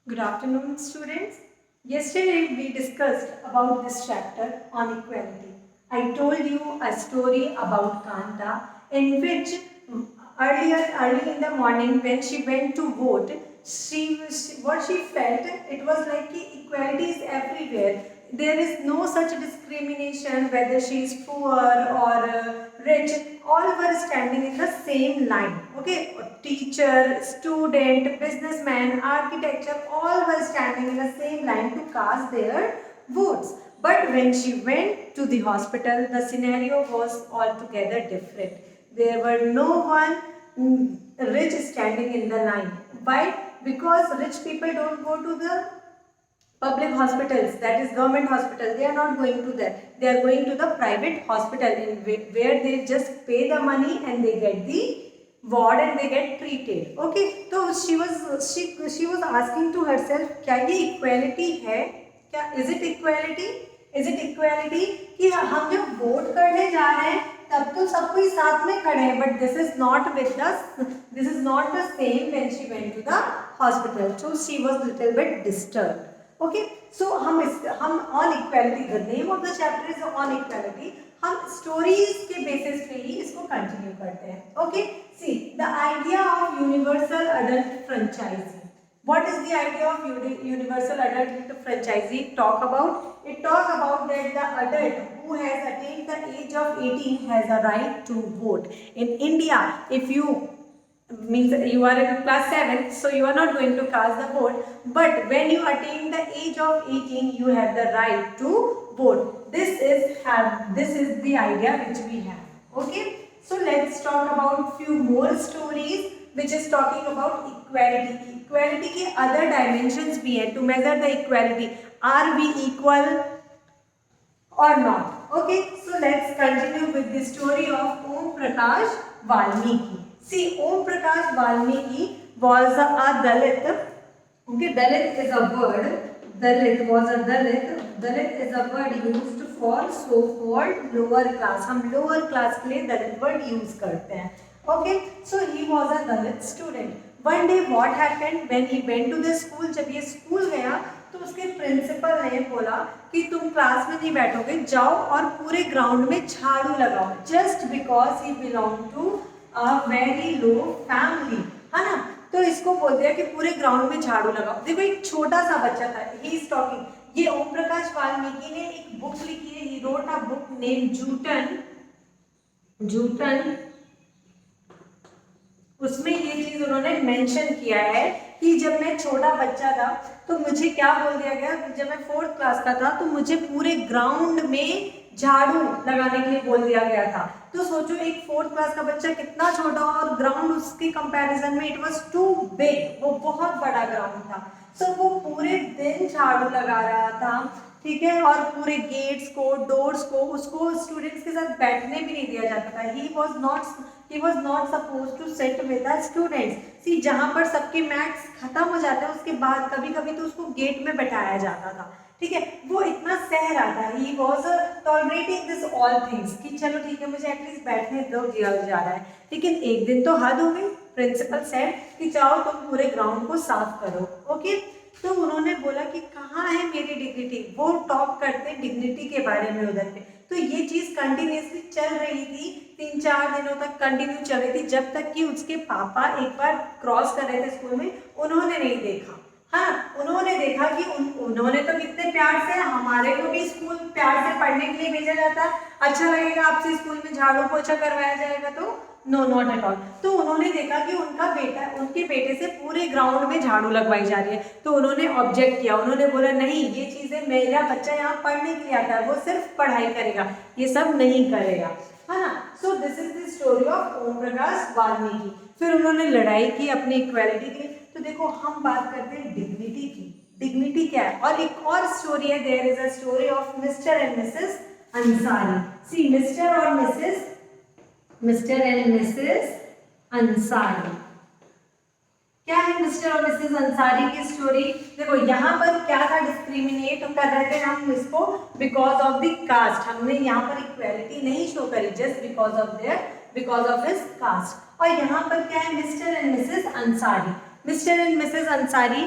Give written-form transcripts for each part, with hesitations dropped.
Good afternoon, students. Yesterday we discussed about this chapter on equality. I told you a story about Kanta in which early in the morning when she went to vote, what she felt it was like equality is everywhere. There is no such discrimination whether she is poor or rich. All were standing in the same line. Okay, teacher, student, businessman, architecture, all were standing in the same line to cast their votes. But when she went to the hospital, the scenario was altogether different. There were no one rich standing in the line. Why? Because rich people don't go to the public hospitals, that is government hospital. They are not going to that. They are going to the private hospital where they just pay the money and they get the ward and they get treated. Okay, so she was asking to herself, क्या ये equality है? क्या is it equality? Is it equality कि हम जब vote करने जा रहे हैं तब तो सब कोई साथ में खड़े हैं, but this is not with us. This is not the same when she went to the hospital. So she was little bit disturbed. Okay so हम on equality, the name of the chapter is on equality. हम stories के basis पे ही इसको continue करते हैं. Okay, see the idea of universal adult franchise. What is the idea of universal adult franchisee talk about? It talk about that the adult who has attained the age of 18 has a right to vote. In India, if you means you are in class 7, so you are not going to cast the vote, but when you attain the age of 18 you have the right to vote. This is the idea which we have. Okay, so let's talk about few more stories which is talking about equality. Equality के other dimensions भी हैं to measure the equality. Are we equal or not? Okay, so let's continue with the story of Om Prakash Valmiki. See, Om Prakash Valmiki was a Dalit. Okay, Dalit is a word. Dalit was a Dalit. Dalit is a word used for so-called lower class. हम lower class के लिए Dalit word use करते हैं. Okay, so he was a Dalit student. One day what happened when he went to the school? जब ये school गया तो उसके प्रिंसिपल ने बोला कि तुम क्लास में नहीं बैठोगे, जाओ और पूरे ग्राउंड में झाड़ू लगाओ. Just because he belong to a very low family, है ना. तो इसको बोल दिया कि पूरे ग्राउंड में झाड़ू लगाओ. देखो एक छोटा सा बच्चा था, ही इज टॉकिंग. ये ओम प्रकाश वाल्मीकि ने एक बुक लिखी है. He wrote a book name Joothan. उसमें ये चीज उन्होंने मेंशन किया है कि जब मैं छोटा बच्चा था तो मुझे क्या बोल दिया गया, जब मैं 4th क्लास का था तो मुझे पूरे ग्राउंड में झाड़ू लगाने के लिए बोल दिया गया था. तो सोचो एक 4th क्लास का बच्चा कितना छोटा, और ग्राउंड उसके कंपैरिजन में इट वाज टू बिग, वो बहुत बड़ा ग्राउंड था. सो वो पूरे दिन झाड़ू लगा रहा था, ठीक है, और पूरे गेट्स को, डोर्स को, उसको स्टूडेंट्स के साथ बैठने भी नहीं दिया जाता था. he was not supposed to sit with the students. See, जहाँ पर सबके मैथ्स खत्म हो जाते हैं उसके बाद कभी कभी तो उसको गेट में बैठाया जाता था, ठीक है. वो इतना सह रहा था. He was tolerating this all things कि चलो ठीक है मुझे एटलीस्ट बैठने दो, दिया जा रहा है. लेकिन एक दिन तो हद हो गई. प्रिंसिपल सेड कि जाओ तुम पूरे ग्राउंड को साफ करो. ओके, तो उन्होंने बोला कि कहाँ है मेरी डिग्निटी. वो टॉक करते डिग्निटी के बारे में उधर पे. तो ये चीज कंटिन्यूसली चल रही थी, 3-4 दिनों तक कंटिन्यू चल रही थी, जब तक कि उसके पापा एक बार क्रॉस कर रहे थे स्कूल में. उन्होंने नहीं देखा. हाँ, उन्होंने देखा कि उन्होंने तो कितने प्यार से, हमारे को भी स्कूल प्यार से पढ़ने के लिए भेजा जाता. अच्छा लगेगा आपसे स्कूल में झाड़ू पोछा करवाया जाएगा तो नो, नॉट एट ऑल. तो उन्होंने देखा कि उनके बेटे से पूरे ग्राउंड में झाड़ू लगवाई जा रही है. तो उन्होंने ऑब्जेक्ट किया. उन्होंने बोला नहीं, ये चीजें, मेरा बच्चा यहाँ पढ़ने के लिए आता है, वो सिर्फ पढ़ाई करेगा, ये सब नहीं करेगा, है ना. So this is the story of Om Prakash Valmiki. फिर उन्होंने लड़ाई की अपनी इक्वालिटी के लिए. तो देखो हम बात करते हैं डिग्निटी की. डिग्निटी क्या है? और एक और स्टोरी है, there is a story of Mr and Mrs Ansari. See, Mr and Mrs Ansari. क्या है मिस्टर और मिसेस अंसारी की स्टोरी? देखो यहाँ पर क्या था, डिस्क्रिमिनेट कर रहे थे हम इसको बिकॉज ऑफ द कास्ट. हमने यहाँ पर इक्वालिटी नहीं शो करी just because of his cast. और यहाँ पर क्या है, mister and Mrs Ansari. Mister and Mrs Ansari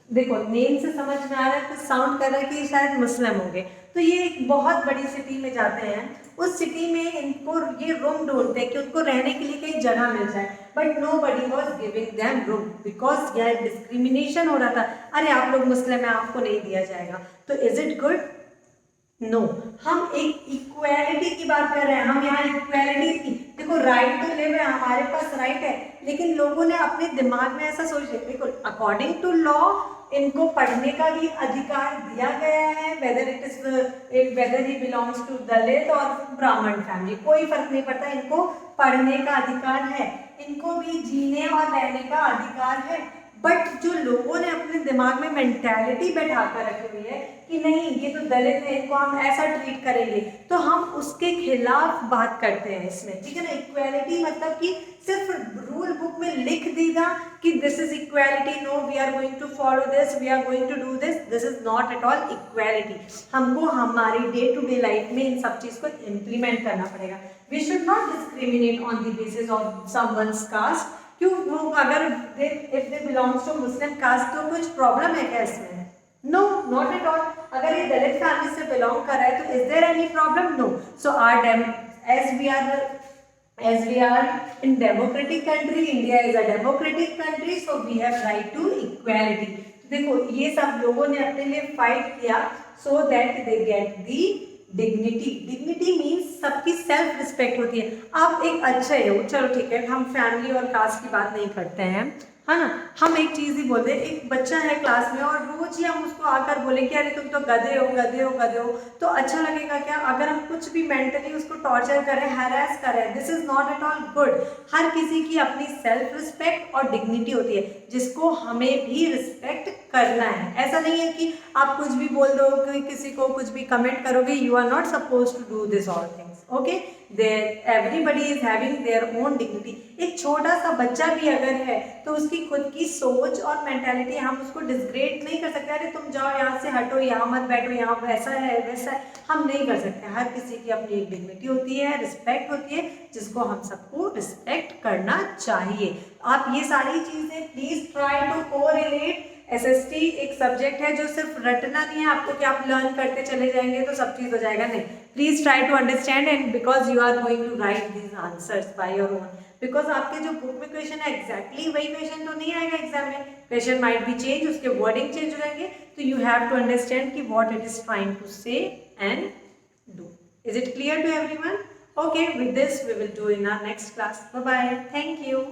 देखो नेम से समझ में आ रहा है, तो साउंड कर रहा है कि शायद मुस्लिम होंगे। तो ये एक बहुत बड़ी सिटी में जाते हैं, उस सिटी में इनको ये रूम ढूंढते हैं कि उनको रहने के लिए कहीं जगह मिल जाए, but nobody was giving them room because यह डिस्क्रिमिनेशन हो रहा था। अरे आप लोग मुस्लिम हैं, आपको नहीं दिया जाएगा। तो इज इट गुड? नो हम एक इक्वालिटी की बात कर रहे हैं, हम यहाँ इक्वालिटी की, देखो राइट टू लिव है, हमारे पास राइट है, लेकिन लोगों ने अपने दिमाग में ऐसा सोच लिया। देखो अकॉर्डिंग टू लॉ इनको पढ़ने का भी अधिकार दिया गया है, वेदर ही बिलोंग्स टू दलित और ब्राह्मण फैमिली, कोई फर्क नहीं पड़ता, इनको पढ़ने का अधिकार है, इनको भी जीने और रहने का अधिकार है। बट जो लोगों ने अपने दिमाग में मेंटालिटी बैठा कर रखी हुई है कि नहीं ये तो दलित है, इनको हम ऐसा ट्रीट करेंगे, तो हम उसके खिलाफ बात करते हैं इसमें, ठीक है ना। इक्वालिटी मतलब कि सिर्फ रूल बुक में लिख देगा कि this is equality, no we are going to follow this, we are going to do this, this is not at all equality. हमको हमारी डे टू डे लाइफ में इन सब चीज को इम्प्लीमेंट करना पड़ेगा। We should not discriminate on the basis of someone's caste. क्यों? वो अगर if they belongs to Muslim caste तो कुछ प्रॉब्लम है क्या इसमें? No, not at all. अगर ये दलित फैमिली से बिलोंग कर रहा है तो is there any problem? No. So as we are in democratic country, India is a democratic country, so we have right to equality. देखो ये सब लोगों ने अपने लिए फाइट किया so that they get the dignity means सबकी self respect होती है। आप एक अच्छे हो, चलो ठीक है, हम फैमिली और कास्ट की बात नहीं करते हैं, है ना। हम एक चीज़ ही बोलते हैं, एक बच्चा है क्लास में और रोज ही हम उसको आकर बोले कि अरे तुम तो गधे हो गधे हो गधे हो, तो अच्छा लगेगा क्या? अगर हम कुछ भी मेंटली उसको टॉर्चर करें, हैरेस करें, this is not at all good. हर किसी की अपनी सेल्फ रिस्पेक्ट और डिग्निटी होती है जिसको हमें भी रिस्पेक्ट करना है। ऐसा नहीं है कि आप कुछ भी बोल दो, कि किसी को कुछ भी कमेंट करोगे, you are not suppose to do this all things, okay. Everybody is having their own dignity. एक छोटा सा बच्चा भी अगर है तो उसकी खुद की सोच और मेंटालिटी, हम उसको डिसग्रेड नहीं कर सकते, अरे तुम जाओ यहाँ से हटो, यहाँ मत बैठो, यहाँ वैसा है वैसा है, हम नहीं कर सकते। हर किसी की अपनी एक डिग्निटी होती है, रिस्पेक्ट होती है, जिसको हम सबको रिस्पेक्ट करना चाहिए। आप ये सारी चीज़ें please try to correlate. SST एक सब्जेक्ट है जो सिर्फ रटना नहीं है आपको कि आप लर्न करते चले जाएंगे तो सब चीज़ हो जाएगा, नहीं। Please try to understand and because you are going to write these answers by your own, because आपके जो बुक में क्वेश्चन है एग्जैक्टली वही क्वेश्चन तो नहीं आएगा एग्जाम में, क्वेश्चन माइट बी चेंज, उसके वर्डिंग चेंज हो जाएंगे, तो यू हैव टू अंडरस्टैंड कि what it is trying to say and do. Is it clear to everyone? Okay, with this we will do in our next class. Bye bye. Thank you.